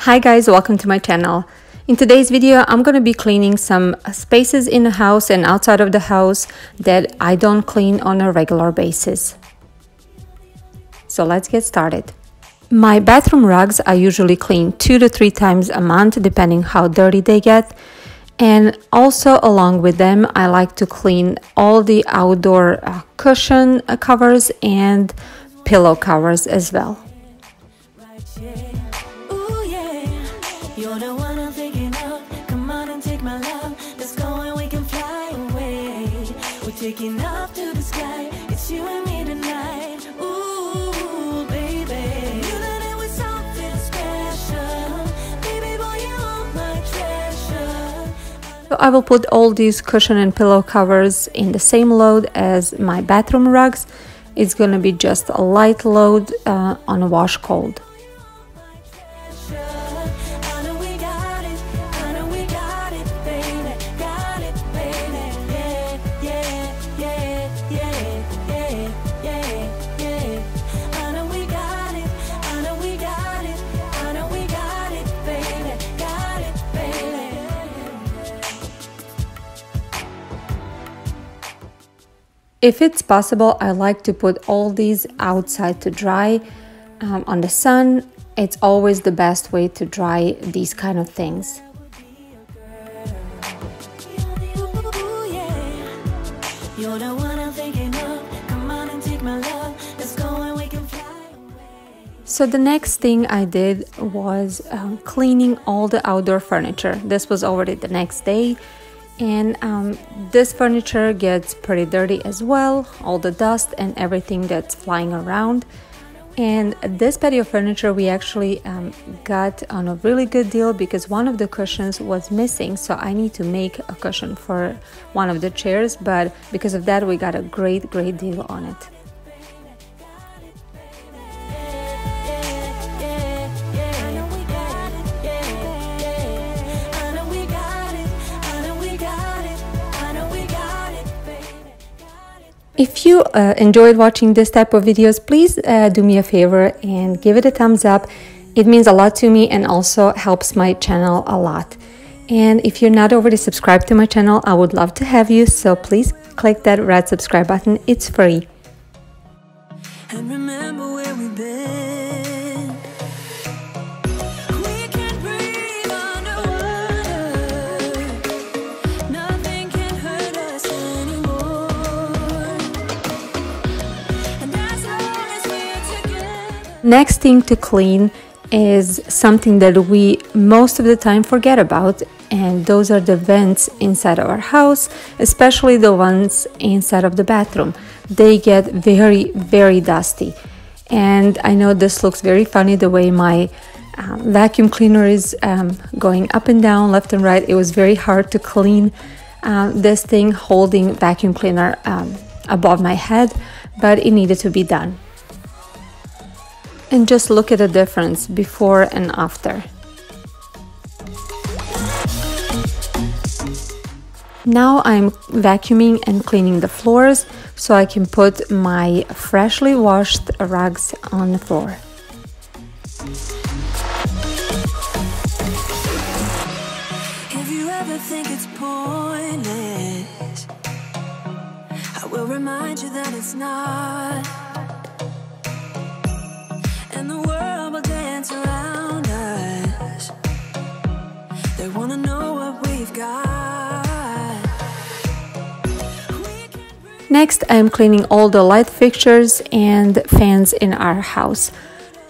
Hi guys, welcome to my channel. In today's video, I'm going to be cleaning some spaces in the house and outside of the house that I don't clean on a regular basis. So let's get started. My bathroom rugs I usually clean 2 to 3 times a month depending how dirty they get. And also along with them, I like to clean all the outdoor cushion covers and pillow covers as well. You're the one I'm thinking of. Come on and take my love. Let's go and we can fly away. We're taking off to the sky. It's you and me tonight. Ooh, baby. You know that we're something special. Baby boy, you are my treasure. So I will put all these cushion and pillow covers in the same load as my bathroom rugs. It's gonna be just a light load on a wash cold. If it's possible, I like to put all these outside to dry on the sun. It's always the best way to dry these kind of things. So the next thing I did was cleaning all the outdoor furniture. This was already the next day. And this furniture gets pretty dirty as well, all the dust and everything that's flying around. And this patio furniture we actually got on a really good deal because one of the cushions was missing, so I need to make a cushion for one of the chairs, but because of that we got a great deal on it. If you enjoyed watching this type of videos, please do me a favor and give it a thumbs up. It means a lot to me and also helps my channel a lot. And if you're not already subscribed to my channel, I would love to have you, so please click that red subscribe button. It's free. And remember where we've been. Next thing to clean is something that we most of the time forget about, and those are the vents inside of our house, especially the ones inside of the bathroom. They get very dusty, and I know this looks very funny the way my vacuum cleaner is going up and down, left and right. It was very hard to clean this thing holding vacuum cleaner above my head, but it needed to be done. And just look at the difference before and after. Now I'm vacuuming and cleaning the floors so I can put my freshly washed rugs on the floor. If you ever think it's pointless, I will remind you that it's not. And the world will dance around us. They wanna know what we've got. Next, I'm cleaning all the light fixtures and fans in our house.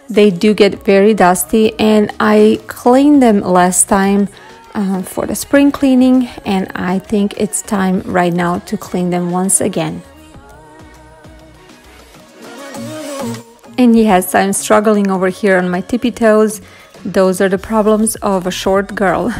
They do get very dusty, and I cleaned them last time for the spring cleaning, and I think it's time right now to clean them once again. And yes, I'm struggling over here on my tippy toes. Those are the problems of a short girl.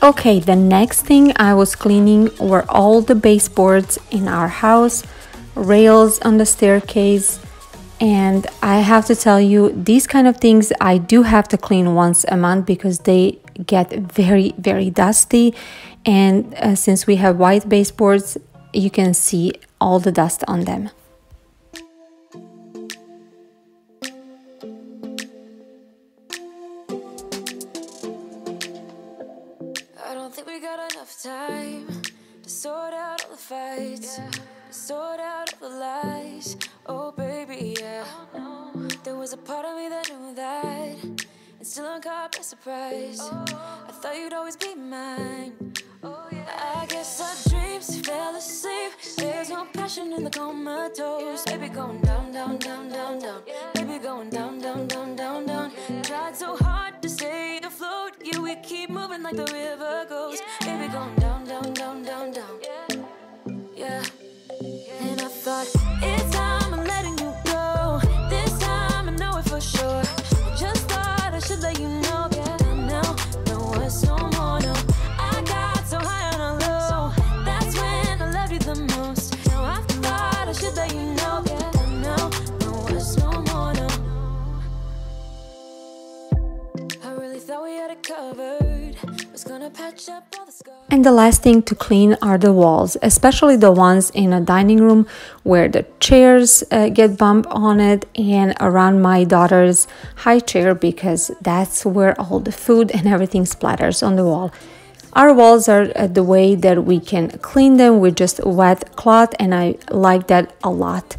Okay, the next thing I was cleaning were all the baseboards in our house, rails on the staircase, and I have to tell you, these kind of things I do have to clean once a month because they get very, very dusty. And since we have white baseboards, you can see all the dust on them. I don't think we got enough time to sort out all the fights, to sort out all the lies. Oh baby, yeah. There was a part of me that knew that, and still I'm caught by surprise. I thought you'd always be mine. I guess our dreams fell asleep. There's no passion in the comatose. Baby going down, down, down, down, down. Baby going down, down, down, down, down. Tried so hard to stay afloat. Yeah, we keep moving like the river goes. Baby going down, down, down, down, down. Yeah. And I thought, it's time I'm letting you go. This time I know it for sure. Just thought I should let you know. Yeah, now, no words, no more, no. I got so high on a low. That's when I loved you the most. Now I thought I should let you know. Yeah, now, no words, no more, no. I really thought we had it covered. Was gonna patch up all the scars. And the last thing to clean are the walls, especially the ones in a dining room where the chairs get bumped on it, and around my daughter's high chair because that's where all the food and everything splatters on the wall. Our walls are the way that we can clean them with just wet cloth, and I like that a lot.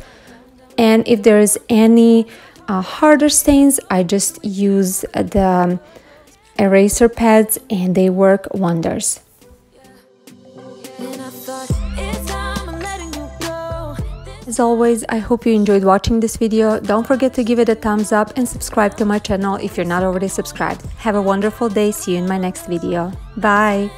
And if there is any harder stains, I just use the eraser pads and they work wonders. As always, I hope you enjoyed watching this video. Don't forget to give it a thumbs up and subscribe to my channel if you're not already subscribed. Have a wonderful day. See you in my next video. Bye!